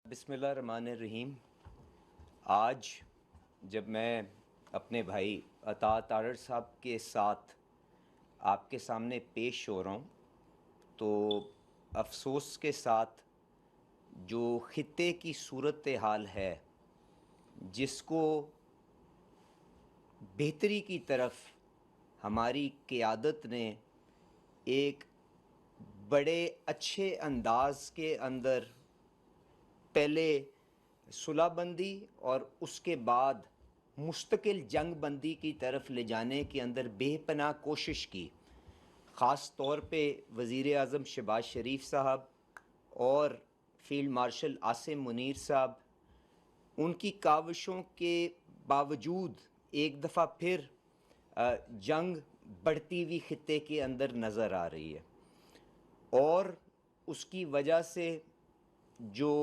बिस्मिल्लाहिर्रहमानिर्रहीम। आज जब मैं अपने भाई अता तारड़ साहब के साथ आपके सामने पेश हो रहा हूँ, तो अफ़सोस के साथ जो ख़ित्ते की सूरत हाल है, जिसको बेहतरी की तरफ हमारी क़ियादत ने एक बड़े अच्छे अंदाज़ के अंदर पहले सुलहबंदी और उसके बाद मुस्तकिल जंग बंदी की तरफ ले जाने के अंदर बेपनाह कोशिश की। ख़ास तौर पे वज़ीर आज़म शहबाज शरीफ साहब और फ़ील्ड मार्शल आसिम मुनीर साहब, उनकी काविशों के बावजूद एक दफ़ा फिर जंग बढ़ती हुई ख़ित्ते के अंदर नज़र आ रही है। और उसकी वजह से जो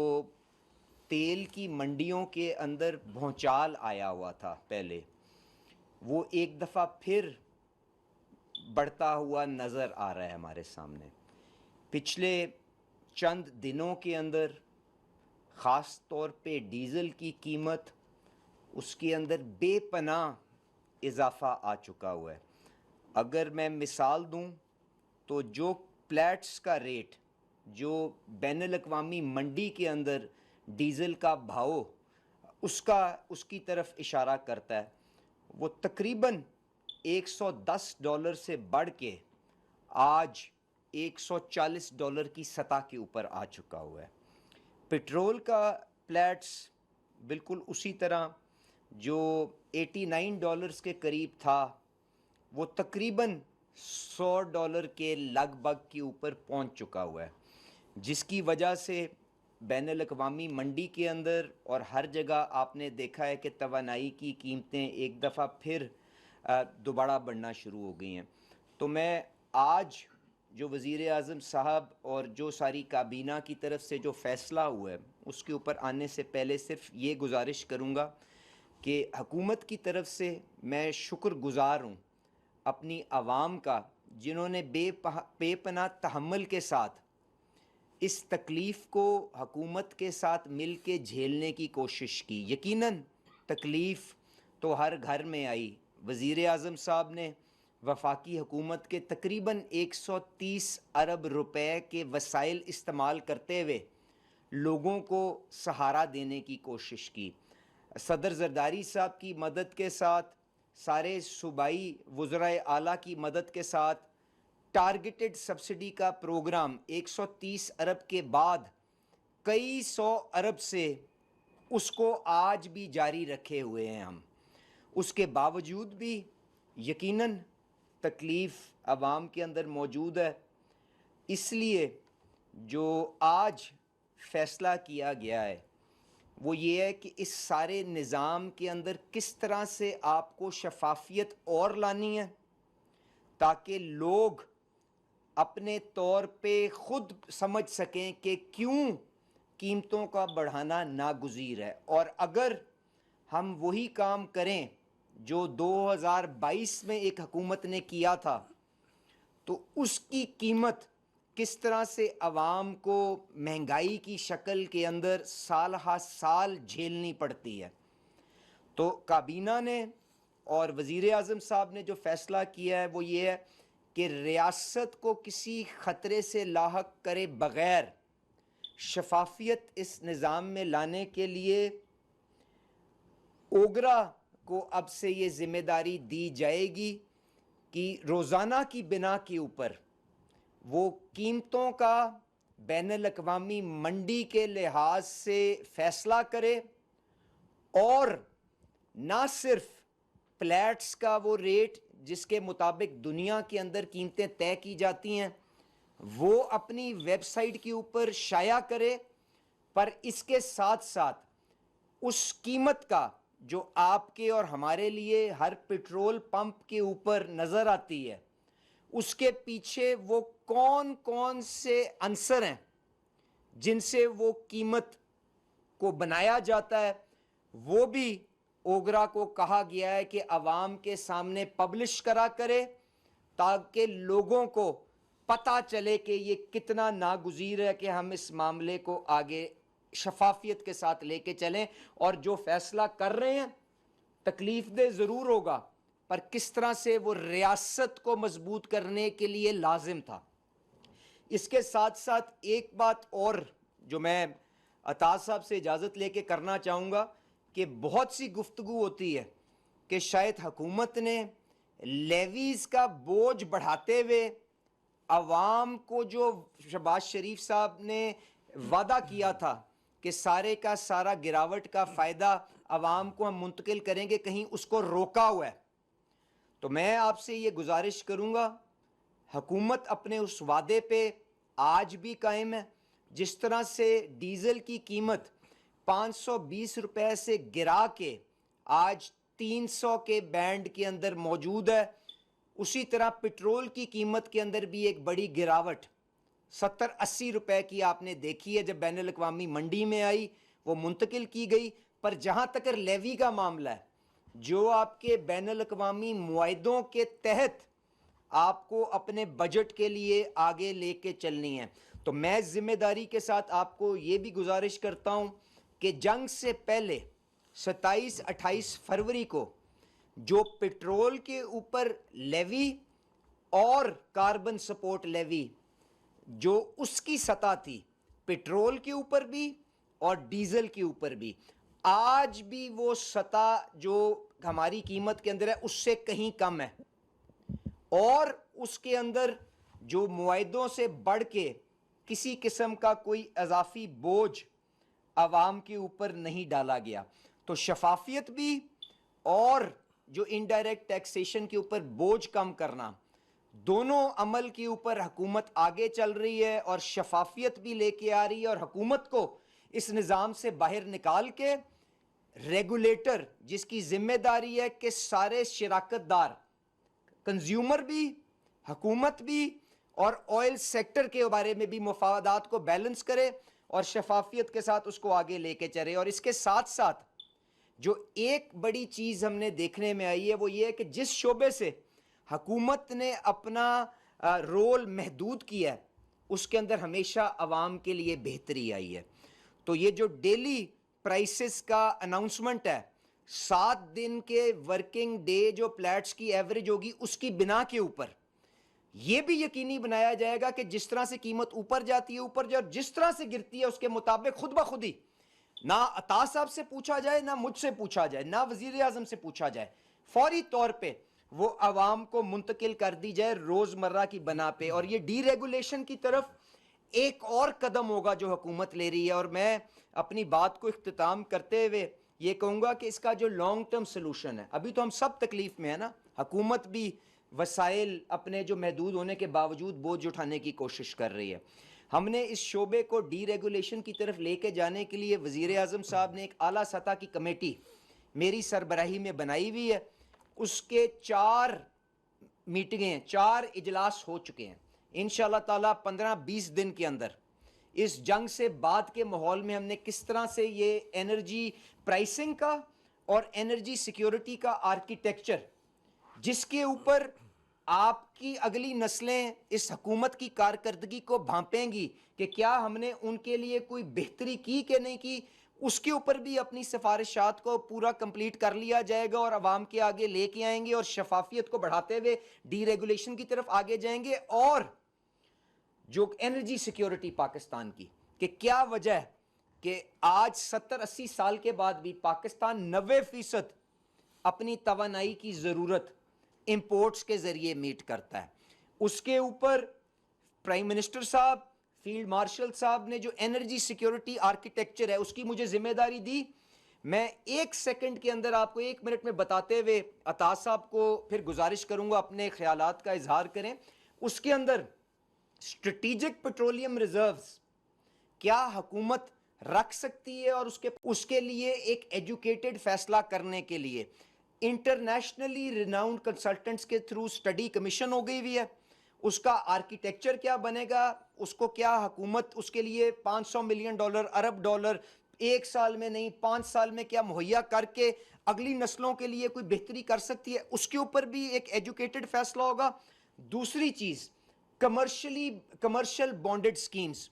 तेल की मंडियों के अंदर भौचाल आया हुआ था पहले, वो एक दफ़ा फिर बढ़ता हुआ नज़र आ रहा है हमारे सामने। पिछले चंद दिनों के अंदर ख़ास तौर पे डीज़ल की कीमत, उसके अंदर बेपनाह इजाफ़ा आ चुका हुआ है। अगर मैं मिसाल दूं तो जो प्लेट्स का रेट, जो बैनुल-अक़वामी मंडी के अंदर डीज़ल का भाव उसकी तरफ इशारा करता है, वो तकरीबन $110 से बढ़ के आज $140 की सतह के ऊपर आ चुका हुआ है। पेट्रोल का प्लेट्स बिल्कुल उसी तरह जो $89 के करीब था, वो तकरीबन $100 के लगभग के ऊपर पहुंच चुका हुआ है, जिसकी वजह से बैनुल-अक़वामी मंडी के अंदर और हर जगह आपने देखा है कि तवानाई की कीमतें एक दफ़ा फिर दोबारा बढ़ना शुरू हो गई हैं। तो मैं आज जो वज़ीर आज़म साहब और जो सारी काबीना की तरफ से जो फ़ैसला हुआ है, उसके ऊपर आने से पहले सिर्फ़ ये गुजारिश करूँगा कि हुकूमत की तरफ से मैं शुक्रगुज़ार हूँ अपनी आवाम का, जिन्होंने बेपनाह तहम्मुल के साथ इस तकलीफ़ को हुकूमत के साथ मिल के झेलने की कोशिश की। यकीनन तकलीफ़ तो हर घर में आई। वज़ीर आज़म साहब ने वफाकी हुकूमत के तकरीबन 130 अरब रुपए के वसाइल इस्तेमाल करते हुए लोगों को सहारा देने की कोशिश की। सदर ज़रदारी साहब की मदद के साथ, सारे सूबाई वज़राए आला की मदद के साथ टारगेटेड सब्सिडी का प्रोग्राम 130 अरब के बाद कई 100 अरब से उसको आज भी जारी रखे हुए हैं हम। उसके बावजूद भी यकीनन तकलीफ़ आवाम के अंदर मौजूद है। इसलिए जो आज फ़ैसला किया गया है वो ये है कि इस सारे निज़ाम के अंदर किस तरह से आपको शफाफियत और लानी है, ताकि लोग अपने तौर पे ख़ुद समझ सकें कि क्यों कीमतों का बढ़ाना नागुज़ीर है। और अगर हम वही काम करें जो 2022 में एक हुकूमत ने किया था, तो उसकी कीमत किस तरह से आवाम को महंगाई की शक्ल के अंदर साल हा साल झेलनी पड़ती है। तो काबीना ने और वज़ीर आज़म साहब ने जो फ़ैसला किया है वो ये है कि रियासत को किसी ख़तरे से लाहक करे बग़ैर शफाफियत इस निज़ाम में लाने के लिए ओगरा को अब से ये ज़िम्मेदारी दी जाएगी कि रोज़ाना की बिना के ऊपर वो कीमतों का बैनुल-अक़वामी मंडी के लिहाज से फ़ैसला करे, और ना सिर्फ प्लेट्स का वो रेट जिसके मुताबिक दुनिया के अंदर कीमतें तय की जाती हैं वो अपनी वेबसाइट के ऊपर शाया करे, पर इसके साथ साथ उस कीमत का जो आपके और हमारे लिए हर पेट्रोल पंप के ऊपर नज़र आती है, उसके पीछे वो कौन कौन से अंसर हैं जिनसे वो कीमत को बनाया जाता है, वो भी ओगरा को कहा गया है कि आवाम के सामने पब्लिश करा करे, ताकि लोगों को पता चले कि ये कितना नागुज़ीर है कि हम इस मामले को आगे शफाफियत के साथ लेके चलें, और जो फैसला कर रहे हैं तकलीफ दे ज़रूर होगा, पर किस तरह से वो रियासत को मजबूत करने के लिए लाजिम था। इसके साथ साथ एक बात और जो मैं अताज साहब से इजाज़त लेके करना चाहूँगा कि बहुत सी गुफ्तगू होती है कि शायद हुकूमत ने लेवीज़ का बोझ बढ़ाते हुए अवाम को, जो शहबाज शरीफ साहब ने वादा किया था कि सारे का सारा गिरावट का फ़ायदा अवाम को हम मुंतकिल करेंगे, कहीं उसको रोका हुआ है। तो मैं आपसे ये गुजारिश करूँगा, हुकूमत अपने उस वादे पे आज भी कायम है। जिस तरह से डीज़ल की कीमत 520 रुपए से गिरा के आज 300 के बैंड के अंदर मौजूद है, उसी तरह पेट्रोल की कीमत के अंदर भी एक बड़ी गिरावट 70-80 रुपए की आपने देखी है जब बैनुल अक़वामी मंडी में आई, वो मुंतकिल की गई। पर जहाँ तक लेवी का मामला है, जो आपके बैनुल अक़वामी मुआहिदों के तहत आपको अपने बजट के लिए आगे लेके चलनी है, तो मैं जिम्मेदारी के साथ आपको ये भी गुजारिश करता हूँ कि जंग से पहले 27-28 फरवरी को जो पेट्रोल के ऊपर लेवी और कार्बन सपोर्ट लेवी जो उसकी सतह थी, पेट्रोल के ऊपर भी और डीजल के ऊपर भी, आज भी वो सतह जो हमारी कीमत के अंदर है उससे कहीं कम है, और उसके अंदर जो मुआहिदों से बढ़ के किसी किस्म का कोई इजाफी बोझ आवाम के ऊपर नहीं डाला गया। तो शफाफियत भी और जो इनडायरेक्ट टैक्सेशन के ऊपर बोझ कम करना, दोनों अमल के ऊपर हुकूमत आगे चल रही है और शफाफियत भी लेके आ रही है, और हुकूमत को इस निज़ाम से बाहर निकाल के रेगुलेटर जिसकी जिम्मेदारी है कि सारे शराकतदार, कंज्यूमर भी, हुकूमत भी और ऑयल सेक्टर के बारे में भी मुफादात को बैलेंस करे और शफाफियत के साथ उसको आगे लेके चले। और इसके साथ साथ जो एक बड़ी चीज़ हमने देखने में आई है वो ये है कि जिस शोबे से हुकूमत ने अपना रोल महदूद किया है उसके अंदर हमेशा आवाम के लिए बेहतरी आई है। तो ये जो डेली प्राइसेस का अनाउंसमेंट है, 7 दिन के वर्किंग डे जो प्लेट्स की एवरेज होगी उसकी बिना के ऊपर यह भी यकीनी बनाया जाएगा कि जिस तरह से कीमत ऊपर जाती है ऊपर जाए, और जिस तरह से गिरती है उसके मुताबिक खुद ब खुद ही ना अताज साहब से पूछा जाए, ना मुझसे पूछा जाए, ना वजीर आजम से पूछा जाए, फौरी तौर पे वो अवाम को मुंतकिल कर दी जाए रोजमर्रा की बना पे। और ये डीरेगुलेशन की तरफ एक और कदम होगा जो हुकूमत ले रही है। और मैं अपनी बात को इख्तिताम करते हुए ये कहूँगा कि इसका जो लॉन्ग टर्म सोल्यूशन है, अभी तो हम सब तकलीफ में है ना, हुकूमत भी वसाइल अपने जो महदूद होने के बावजूद बोझ उठाने की कोशिश कर रही है। हमने इस शोबे को डीरेगुलेशन की तरफ लेके जाने के लिए वज़ीर आज़म साहब ने एक आला सतह की कमेटी मेरी सरबराही में बनाई हुई है। उसके 4 मीटिंगें, 4 इजलास हो चुके हैं। इंशाअल्लाह ताला 15-20 दिन के अंदर इस जंग से बाद के माहौल में हमने किस तरह से ये एनर्जी प्राइसिंग का और एनर्जी सिक्योरिटी का आर्किटेक्चर, जिसके ऊपर आपकी अगली नस्लें इस हुकूमत की कारकर्दगी को भांपेंगी कि क्या हमने उनके लिए कोई बेहतरी की कि नहीं की, उसके ऊपर भी अपनी सिफारिशात को पूरा कंप्लीट कर लिया जाएगा और आवाम के आगे लेके आएंगे और शफाफियत को बढ़ाते हुए डीरेगुलेशन की तरफ आगे जाएंगे। और जो एनर्जी सिक्योरिटी पाकिस्तान की, कि क्या वजह है कि आज 70-80 साल के बाद भी पाकिस्तान 90% अपनी तवानाई की ज़रूरत इंपोर्ट्स के ज़रिए मीट करता है। उसके ऊपर प्राइम मिनिस्टर साहब, फील्ड मार्शल साहब ने जो एनर्जी सिक्योरिटी आर्किटेक्चर है उसकी मुझे जिम्मेदारी दी। मैं 1 सेकंड के अंदर आपको 1 मिनट में बताते हुए अताज साहब को फिर गुजारिश करूंगा अपने ख्यालात का इजहार करें। उसके अंदर स्ट्रेटेजिक पेट्रोलियम रिजर्व्स क्या हुकूमत रख सकती है, और उसके लिए एक एजुकेटेड फैसला करने के लिए इंटरनेशनली रिनाउंड कंसल्टेंट्स के थ्रू स्टडी कमीशन हो गई हुई है। उसका आर्किटेक्चर क्या बनेगा, उसको क्या हुकूमत उसके लिए $500 मिलियन, अरब डॉलर 1 साल में नहीं 5 साल में क्या मुहैया करके अगली नस्लों के लिए कोई बेहतरी कर सकती है, उसके ऊपर भी एक एजुकेटेड फैसला होगा। दूसरी चीज़ कमर्शियल बॉन्डेड स्कीम्स,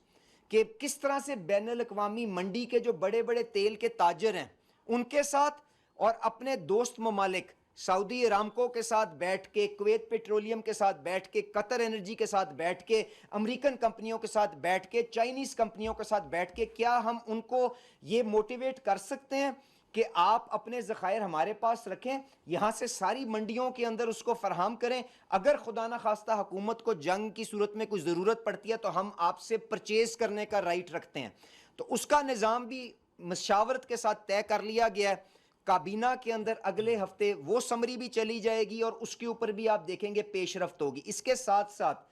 कि किस तरह से बैनुल अक़वामी मंडी के जो बड़े बड़े तेल के ताजर हैं उनके साथ और अपने दोस्त ममालिक सऊदी अरामको के साथ बैठ के, कुवैत पेट्रोलियम के साथ बैठ के, कतर एनर्जी के साथ बैठ के, अमेरिकन कंपनियों के साथ बैठ के, चाइनीज़ कंपनियों के साथ बैठ के, क्या हम उनको ये मोटिवेट कर सकते हैं कि आप अपने ज़खायर हमारे पास रखें, यहाँ से सारी मंडियों के अंदर उसको फराहम करें। अगर खुदा न खास्ता हुकूमत को जंग की सूरत में कुछ ज़रूरत पड़ती है तो हम आपसे परचेज़ करने का राइट रखते हैं। तो उसका निज़ाम भी मशावरत के साथ तय कर लिया गया है। काबीना के अंदर अगले हफ्ते वो समरी भी चली जाएगी और उसके ऊपर भी आप देखेंगे पेशरफ्त होगी। इसके साथ साथ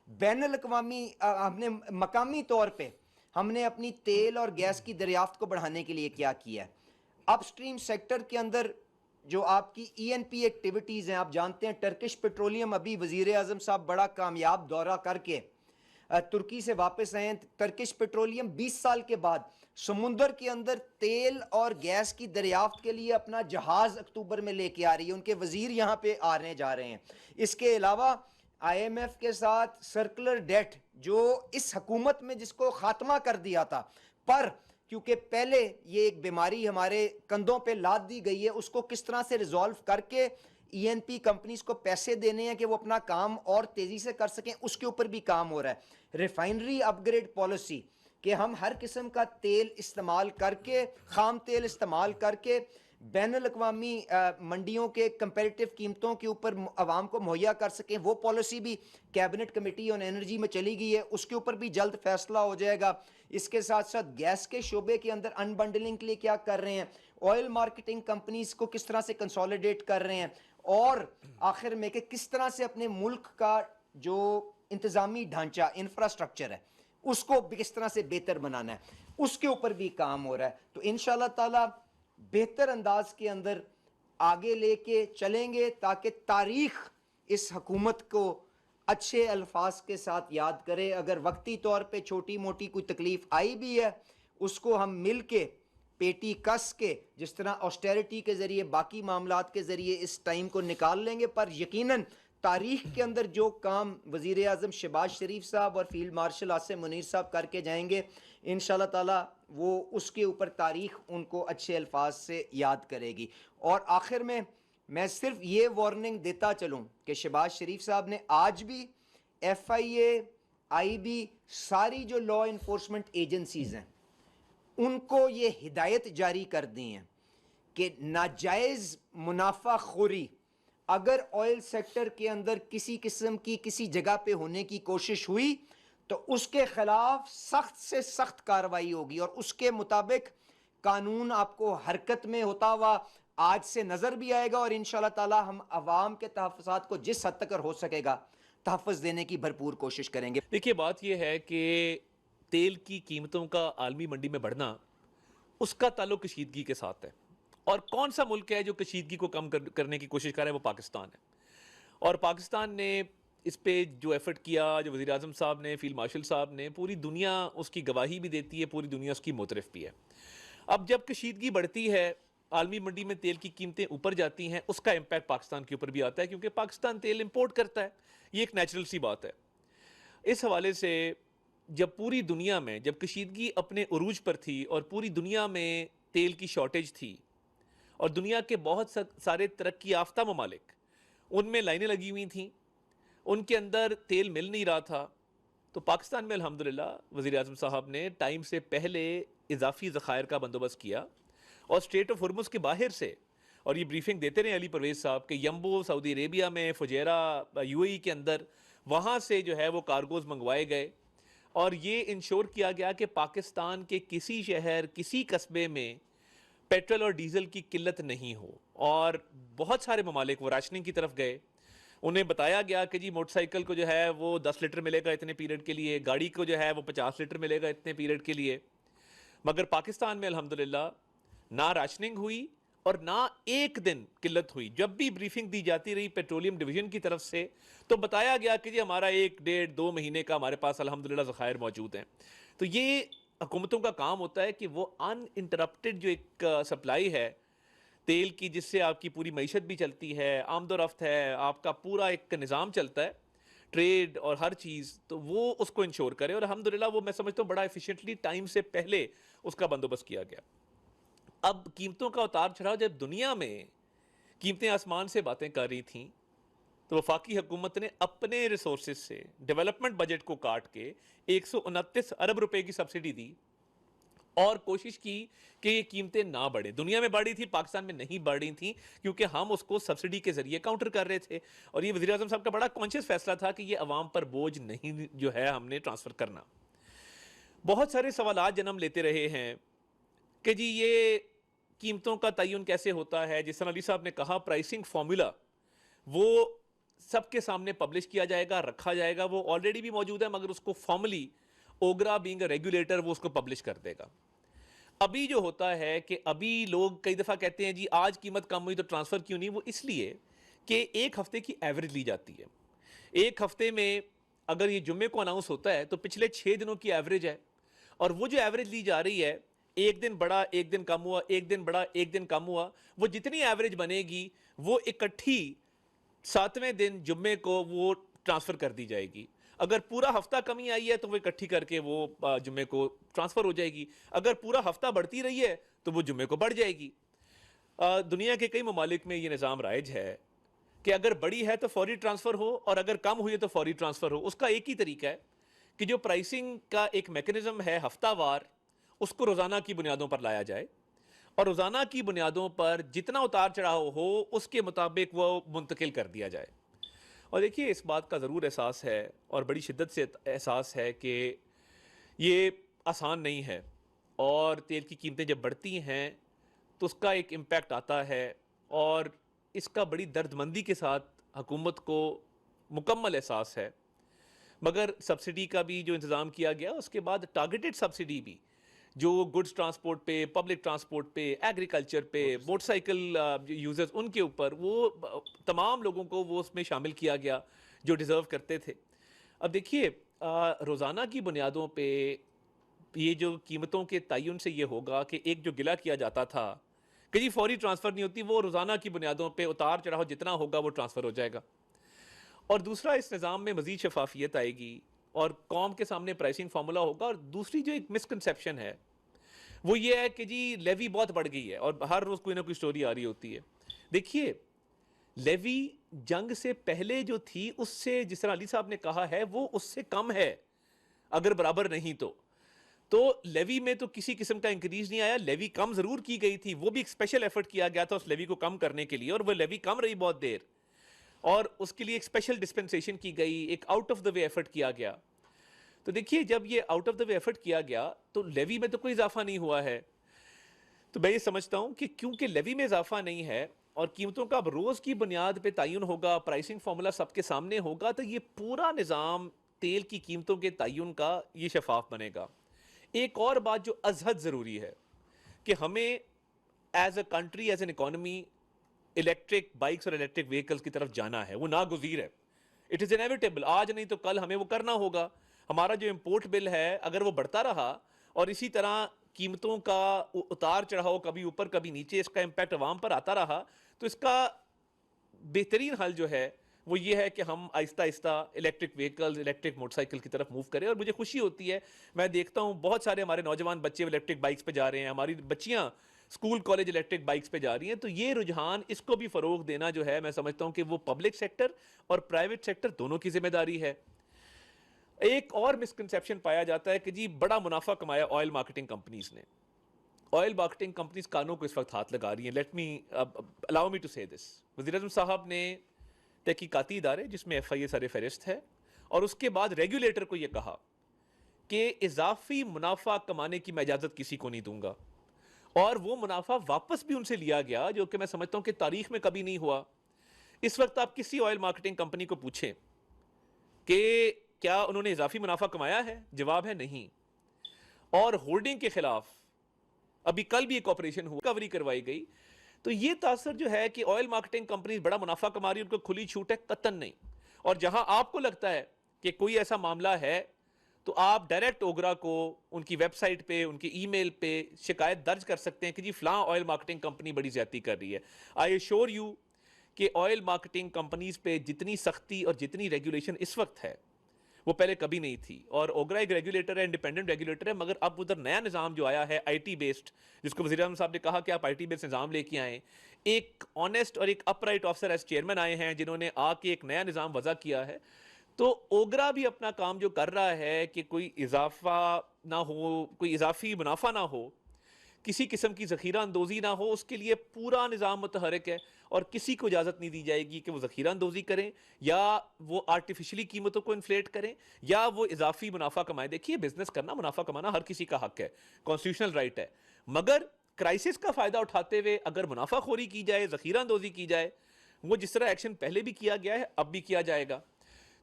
बैनुल अक़वामी हमने मकामी तौर पे हमने अपनी तेल और गैस की दरियाफ्त को बढ़ाने के लिए क्या किया है। अपस्ट्रीम सेक्टर के अंदर जो आपकी ईएनपी एक्टिविटीज़ हैं, आप जानते हैं टर्किश पेट्रोलियम अभी वज़ीर आज़म साहब बड़ा कामयाब दौरा करके तुर्की से वापस आए हैं। टर्किश पेट्रोलियम 20 साल के बाद समुंदर के अंदर तेल और गैस की दरियाफ्त के लिए अपना जहाज़ अक्टूबर में लेके आ रही है। उनके वज़ीर यहाँ पे आने जा रहे हैं। इसके अलावा IMF के साथ सर्कुलर डेट जो इस हुकूमत में जिसको ख़ात्मा कर दिया था, पर क्योंकि पहले ये एक बीमारी हमारे कंधों पे लाद दी गई है, उसको किस तरह से रिजॉल्व करके ईएनपी कंपनीज को पैसे देने हैं कि वो अपना काम और तेज़ी से कर सकें, उसके ऊपर भी काम हो रहा है। रिफाइनरी अपग्रेड पॉलिसी कि हम हर किस्म का तेल इस्तेमाल करके, खाम तेल इस्तेमाल करके बैनुल अक़वामी मंडियों के कंपेरेटिव कीमतों के ऊपर आवाम को मुहैया कर सकें, वो पॉलिसी भी कैबिनेट कमेटी ऑन एनर्जी में चली गई है, उसके ऊपर भी जल्द फैसला हो जाएगा। इसके साथ साथ गैस के शोबे के अंदर अनबंडलिंग के लिए क्या कर रहे हैं, ऑयल मार्केटिंग कंपनीज को किस तरह से कंसोलिडेट कर रहे हैं, और आखिर में कि किस तरह से अपने मुल्क का जो इंतज़ामी ढांचा इंफ्रास्ट्रक्चर है उसको किस तरह से बेहतर बनाना है, उसके ऊपर भी काम हो रहा है। तो इंशाल्लाह ताला बेहतर अंदाज के अंदर आगे लेके चलेंगे ताकि तारीख इस हुकूमत को अच्छे अल्फाज के साथ याद करे। अगर वक्ती तौर पे छोटी मोटी कोई तकलीफ आई भी है उसको हम मिल के पेटी कस के जिस तरह ऑस्टेरिटी के ज़रिए बाकी मामलात के ज़रिए इस टाइम को निकाल लेंगे, पर यकीनन तारीख के अंदर जो काम वज़ीर आज़म शहबाज शरीफ साहब और फील्ड मार्शल आसिम मुनीर साहब करके जाएंगे, इंशाल्लाह ताला वो उसके ऊपर तारीख उनको अच्छे अल्फाज से याद करेगी। और आखिर में मैं सिर्फ ये वार्निंग देता चलूँ कि शहबाज शरीफ साहब ने आज भी FIA, IB सारी जो लॉ इन्फोर्समेंट एजेंसीज़ हैं उनको ये हिदायत जारी कर दी हैं कि नाजायज़ मुनाफाखोरी अगर ऑयल सेक्टर के अंदर किसी किस्म की किसी जगह पे होने की कोशिश हुई तो उसके खिलाफ सख्त से सख्त कार्रवाई होगी, और उसके मुताबिक कानून आपको हरकत में होता हुआ आज से नजर भी आएगा। और इंशाल्लाह ताला हम अवाम के तहफ़्फ़ुज़ात को जिस हद तक हो सकेगा तहफ़्फ़ुज़ देने की भरपूर कोशिश करेंगे। देखिए, बात यह है कि तेल की कीमतों का आलमी मंडी में बढ़ना, उसका ताल्लुक कशीदगी के साथ है। और कौन सा मुल्क है जो कशीदगी को कम करने की कोशिश कर रहा है, वो पाकिस्तान है। और पाकिस्तान ने इस पे जो एफर्ट किया, जो वज़ीर आज़म साहब ने, फील्ड मार्शल साहब ने, पूरी दुनिया उसकी गवाही भी देती है, पूरी दुनिया उसकी मोतरफ भी है। अब जब कशीदगी बढ़ती है, आलमी मंडी में तेल की कीमतें ऊपर जाती हैं, उसका इम्पैक्ट पाकिस्तान के ऊपर भी आता है, क्योंकि पाकिस्तान तेल इंपोर्ट करता है। ये एक नेचुरल सी बात है। इस हवाले से जब पूरी दुनिया में, जब कशीदगी अपने उरूज पर थी और पूरी दुनिया में तेल की शॉर्टेज थी और दुनिया के बहुत सारे तरक्की याफ्ता ममालिक उनमें लाइनें लगी हुई थीं, उनके अंदर तेल मिल नहीं रहा था, तो पाकिस्तान में अल्हम्दुलिल्लाह वज़ीर आज़म साहब ने टाइम से पहले इजाफी ज़खायर का बंदोबस्त किया और स्ट्रेट ऑफ हुर्मुज़ के बाहर से, और ये ब्रीफिंग देते रहे अली परवेज़ साहब के यम्बो सऊदी अरेबिया में, फुजैरा UAE के अंदर, वहाँ से जो है वो कार्गोज़ मंगवाए गए और ये इंश्योर किया गया कि पाकिस्तान के किसी शहर, किसी कस्बे में पेट्रोल और डीजल की किल्लत नहीं हो। और बहुत सारे ममालिक वो राशनिंग की तरफ गए। उन्हें बताया गया कि जी मोटरसाइकिल को जो है वो 10 लीटर मिलेगा इतने पीरियड के लिए, गाड़ी को जो है वो 50 लीटर मिलेगा इतने पीरियड के लिए। मगर पाकिस्तान में अल्हम्दुलिल्लाह ना राशनिंग हुई और ना एक दिन किल्लत हुई। जब भी ब्रीफिंग दी जाती रही पेट्रोलियम डिवीजन की तरफ से तो बताया गया कि जी हमारा 1, 1.5, 2 महीने का हमारे पास अल्हम्दुलिल्लाह ज़खायर मौजूद हैं। तो ये हुकूमतों का काम होता है कि वो अनइंटरप्टेड जो एक सप्लाई है तेल की, जिससे आपकी पूरी मईशत भी चलती है, आमदोरफ्त है, आपका पूरा एक निज़ाम चलता है, ट्रेड और हर चीज़, तो वो उसको इंश्योर करे। और अल्हम्दुलिल्लाह वो मैं समझता हूँ बड़ा एफिशिएंटली टाइम से पहले उसका बंदोबस्त किया गया। अब कीमतों का उतार चढ़ाव, जब दुनिया में कीमतें आसमान से बातें कर रही थीं, तो वफाकी हुकूमत ने अपने रिसोर्सेज से डेवलपमेंट बजट को काट के 129 अरब रुपए की सब्सिडी दी और कोशिश की कि ये कीमतें ना बढ़े। दुनिया में बढ़ी थी, पाकिस्तान में नहीं बढ़ रही थी, क्योंकि हम उसको सब्सिडी के जरिए काउंटर कर रहे थे। और ये वज़ीर आज़म साहब का बड़ा कॉन्शियस फैसला था कि ये अवाम पर बोझ नहीं जो है हमने ट्रांसफ़र करना। बहुत सारे सवालात जन्म लेते रहे हैं कि जी ये कीमतों का तयन कैसे होता है। जिस तरह अली साहब ने कहा, प्राइसिंग फार्मूला वो सबके सामने पब्लिश किया जाएगा, रखा जाएगा। वो ऑलरेडी भी मौजूद है, मगर उसको formally OGRA being a regulator वो उसको पब्लिश कर देगा। अभी जो होता है कि अभी लोग कई दफ़ा कहते हैं जी आज कीमत कम हुई तो ट्रांसफ़र क्यों नहीं। वो इसलिए कि एक हफ्ते की एवरेज ली जाती है। एक हफ्ते में अगर ये जुम्मे को अनाउंस होता है तो पिछले 6 दिनों की एवरेज है, और वो जो एवरेज ली जा रही है, एक दिन बढ़ा एक दिन कम हुआ, एक दिन बढ़ा एक दिन कम हुआ, वो जितनी एवरेज बनेगी वो इकट्ठी 7वें दिन जुम्मे को वो ट्रांसफ़र कर दी जाएगी। अगर पूरा हफ्ता कमी आई है तो वो इकट्ठी करके वो जुम्मे को ट्रांसफ़र हो जाएगी। अगर पूरा हफ्ता बढ़ती रही है तो वो जुम्मे को बढ़ जाएगी। दुनिया के कई ममालिक में ये निज़ाम राइज है कि अगर बड़ी है तो फौरी ट्रांसफ़र हो, और अगर कम हुई है तो फौरी ट्रांसफ़र हो। उसका एक ही तरीका है कि जो प्राइसिंग का एक मैकेनिज़्म है हफ्तावार, उसको रोज़ाना की बुनियादों पर लाया जाए, और रोज़ाना की बुनियादों पर जितना उतार चढ़ाव हो उसके मुताबिक वो मुंतकिल कर दिया जाए। और देखिए इस बात का ज़रूर एहसास है, और बड़ी शिद्दत से एहसास है कि ये आसान नहीं है, और तेल की कीमतें जब बढ़ती हैं तो उसका एक इम्पैक्ट आता है, और इसका बड़ी दर्दमंदी के साथ हुकूमत को मुकम्मल एहसास है। मगर सब्सिडी का भी जो इंतज़ाम किया गया, उसके बाद टारगेटेड सब्सिडी भी, जो गुड्स ट्रांसपोर्ट पे, पब्लिक ट्रांसपोर्ट पे, एग्रीकल्चर पे, मोटरसाइकिल यूजर्स, उनके ऊपर वो तमाम लोगों को वो उसमें शामिल किया गया जो डिज़र्व करते थे। अब देखिए रोज़ाना की बुनियादों पे ये जो कीमतों के तयन से ये होगा कि एक जो गिला किया जाता था कि जी फौरी ट्रांसफ़र नहीं होती, वो रोज़ाना की बुनियादों पे उतार चढ़ाव जितना होगा वो ट्रांसफ़र हो जाएगा। और दूसरा, इस निज़ाम में मज़ीद शफाफियत आएगी और कौम के सामने प्राइसिंग फार्मूला होगा। और दूसरी जो एक मिसकंसेप्शन है वो ये है कि जी लेवी बहुत बढ़ गई है, और हर रोज़ कोई ना कोई स्टोरी आ रही होती है। देखिए लेवी जंग से पहले जो थी उससे, जिस तरह अली साहब ने कहा है, वो उससे कम है, अगर बराबर नहीं तो लेवी में तो किसी किस्म का इंक्रीज नहीं आया। लेवी कम जरूर की गई थी, वो भी एक स्पेशल एफर्ट किया गया था उस लेवी को कम करने के लिए, और वो लेवी कम रही बहुत देर, और उसके लिए एक स्पेशल डिस्पेंसेशन की गई, एक out of the way effort किया गया। तो देखिए जब ये out of the way effort किया गया तो लेवी में तो कोई इजाफा नहीं हुआ है। तो मैं ये समझता हूं कि क्योंकि लेवी में इजाफा नहीं है और कीमतों का अब रोज की बुनियाद पे तयन होगा, प्राइसिंग फार्मूला सबके सामने होगा, तो ये पूरा निज़ाम तेल की कीमतों के तयन का ये शफाफ बनेगा। एक और बात जो अजहद ज़रूरी है कि हमें as a country, as an economy, electric bikes और इलेक्ट्रिक व्हीकल्स की तरफ जाना है, वो नागुज़ीर है। इट इज़ इनएविटेबल, आज नहीं तो कल हमें वो करना होगा। हमारा जो इम्पोर्ट बिल है अगर वो बढ़ता रहा और इसी तरह कीमतों का उतार चढ़ाव कभी ऊपर कभी नीचे, इसका इम्पैक्ट अवाम पर आता रहा, तो इसका बेहतरीन हल जो है वो ये है कि हम Aahista Aahista electric vehicles, electric motorcycle की तरफ मूव करें। और मुझे खुशी होती है, मैं देखता हूँ बहुत सारे हमारे नौजवान बच्चे इलेक्ट्रिक बाइक्स पे जा रहे हैं, हमारी बच्चियाँ स्कूल कॉलेज इलेक्ट्रिक बाइक्स पे जा रही हैं। तो ये रुझान, इसको भी फ़रोग देना जो है, मैं समझता हूँ कि वो पब्लिक सेक्टर और प्राइवेट सेक्टर दोनों की जिम्मेदारी है। एक और मिसकंसेप्शन पाया जाता है कि जी बड़ा मुनाफा कमाया ऑयल मार्केटिंग कंपनीज ने। ऑयल मार्केटिंग कंपनीज कानों को इस वक्त हाथ लगा रही हैं। Let me allow me to say this. वज़ीर आज़म साहब ने तहकीकाती इदारे जिसमें FIA सर फहरिस्त है, और उसके बाद रेगुलेटर को यह कहा कि इजाफी मुनाफा कमाने की मैं इजाजत किसी को नहीं दूंगा, और वो मुनाफा वापस भी उनसे लिया गया, जो कि मैं समझता हूं कि तारीख में कभी नहीं हुआ। इस वक्त आप किसी ऑयल मार्केटिंग कंपनी को पूछें कि क्या उन्होंने इजाफी मुनाफा कमाया है, जवाब है नहीं। और होल्डिंग के खिलाफ अभी कल भी एक ऑपरेशन हुआ, रिकवरी करवाई गई। तो ये तासर जो है कि ऑयल मार्केटिंग कंपनी बड़ा मुनाफा कमा रही है, उनको खुली छूट है, कतन नहीं। और जहां आपको लगता है कि कोई ऐसा मामला है तो आप डायरेक्ट ओगरा को उनकी वेबसाइट पे, उनकी ईमेल पे शिकायत दर्ज कर सकते हैं कि जी फलां ऑयल मार्केटिंग कंपनी बड़ी ज्यादती कर रही है। आई एश्योर यू कि ऑयल मार्केटिंग कंपनीज पे जितनी सख्ती और जितनी रेगुलेशन इस वक्त है वो पहले कभी नहीं थी। और ओगरा एक रेगुलेटर है, इंडिपेंडेंट रेगुलेटर है, मगर अब उधर नया निज़ाम जो आया है आईटी बेस्ड, जिसको वज़ीर आज़म साहब ने कहा कि आप आईटी बेस्ड निज़ाम लेके आए, एक ऑनेस्ट और एक अपराइट ऑफिसर एज चेयरमैन आए हैं जिन्होंने आके एक नया निज़ाम वज़ा किया है। तो ओगरा भी अपना काम जो कर रहा है कि कोई इजाफा ना हो, कोई इजाफी मुनाफा ना हो, किसी किस्म की ज़ख़ीरा अंदोज़ी ना हो, उसके लिए पूरा निज़ाम मुतहरक है और किसी को इजाज़त नहीं दी जाएगी कि वो ज़ख़ीरा अंदोज़ी करें या वो आर्टिफिशली कीमतों को इन्फ्लेट करें या वो इजाफी मुनाफा कमाएं। देखिए, बिजनेस करना, मुनाफा कमाना हर किसी का हक है, कॉन्स्टिट्यूशनल राइट है, मगर क्राइसिस का फ़ायदा उठाते हुए अगर मुनाफाखोरी की जाए, ज़ख़ीरा अंदोज़ी की जाए, वो जिस तरह एक्शन पहले भी किया गया है अब भी किया जाएगा।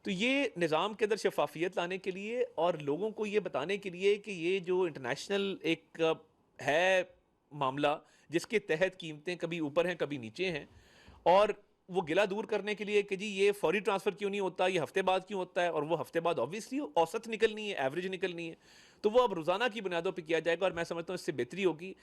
तो ये निज़ाम के अंदर शफाफियत लाने के लिए और लोगों को ये बताने के लिए कि ये जो इंटरनेशनल एक है मामला जिसके तहत कीमतें कभी ऊपर हैं कभी नीचे हैं, और वो गिला दूर करने के लिए कि जी ये फौरी ट्रांसफ़र क्यों नहीं होता, ये हफ्ते बाद क्यों होता है, और वो हफ्ते बाद ऑब्वियसली औसत निकलनी है, एवरेज निकलनी है, तो वो अब रोज़ाना की बुनियादों पर किया जाएगा और मैं समझता हूँ इससे बेहतरी होगी।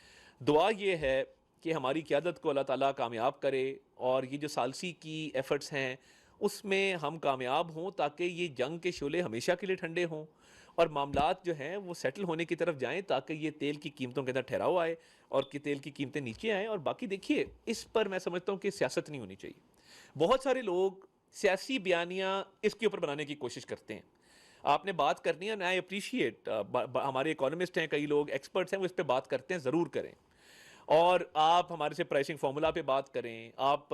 दुआ ये है कि हमारी क़यादत को अल्लाह ताला कामयाब करे और ये जो सालसी की एफ़र्ट्स हैं उसमें हम कामयाब हों ताकि ये जंग के शोले हमेशा के लिए ठंडे हों और मामलात जो हैं वो सेटल होने की तरफ जाएं ताकि ये तेल की कीमतों के अंदर ठहराव आए और कि तेल की कीमतें नीचे आएँ। और बाकी देखिए, इस पर मैं समझता हूँ कि सियासत नहीं होनी चाहिए। बहुत सारे लोग सियासी बयानियाँ इसके ऊपर बनाने की कोशिश करते हैं। आपने बात करनी है, आई अप्रिशिएट, हमारे इकोनॉमिस्ट हैं, कई लोग एक्सपर्ट्स हैं, वो इस पे बात करते हैं, ज़रूर करें। और आप हमारे से प्राइसिंग फार्मूला पे बात करें, आप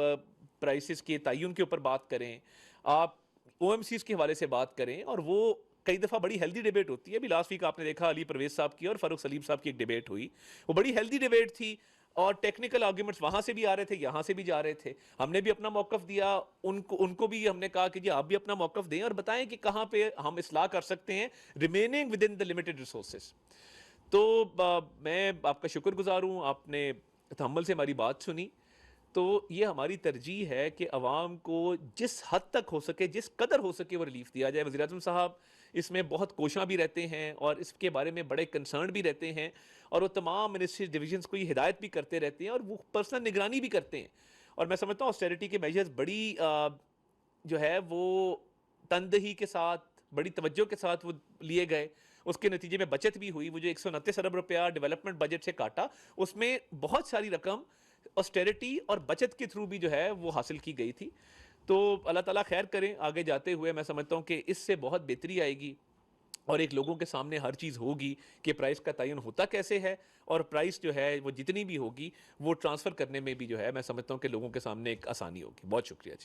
प्राइसेस के तयन के ऊपर बात करें, आप ओएमसीज के हवाले से बात करें, और वो कई दफ़ा बड़ी हेल्दी डिबेट होती है। अभी लास्ट वीक आपने देखा अली परवेज साहब की और फ़ारूक सलीम साहब की एक डिबेट हुई, वो बड़ी हेल्दी डिबेट थी और टेक्निकल आर्ग्यूमेंट्स वहाँ से भी आ रहे थे, यहाँ से भी जा रहे थे। हमने भी अपना मौक़िफ़ दिया, उनको उनको भी हमने कहा कि जी आप भी अपना मौक़िफ़ दें और बताएं कि कहाँ पे हम इस्लाह कर सकते हैं remaining with in the limited resources. तो मैं आपका शुक्रगुज़ार हूँ, आपने तहम्मुल से हमारी बात सुनी। तो ये हमारी तरजीह है कि अवाम को जिस हद तक हो सके, जिस कदर हो सके वो रिलीफ दिया जाए। वज़ीर आज़म साहब इसमें बहुत कोशां भी रहते हैं और इसके बारे में बड़े कंसर्न भी रहते हैं और वो तमाम मिनिस्ट्री डिविजन्स को ये हिदायत भी करते रहते हैं और वो पर्सनल निगरानी भी करते हैं। और मैं समझता हूँ ऑस्टेरिटी के मेजर्स बड़ी जो है वो तनदही के साथ, बड़ी तवज्जो के साथ वो लिए गए। उसके नतीजे में बचत भी हुई। वो जो 129 अरब रुपया डेवलपमेंट बजट से काटा, उसमें बहुत सारी रकम ऑस्टेरिटी और बचत के थ्रू भी जो है वो हासिल की गई थी। तो अल्लाह ताला खैर करें आगे जाते हुए। मैं समझता हूँ कि इससे बहुत बेहतरी आएगी और एक लोगों के सामने हर चीज़ होगी कि प्राइस का तयन होता कैसे है, और प्राइस जो है वो जितनी भी होगी वो ट्रांसफ़र करने में भी जो है मैं समझता हूँ कि लोगों के सामने एक आसानी होगी। बहुत शुक्रिया जी।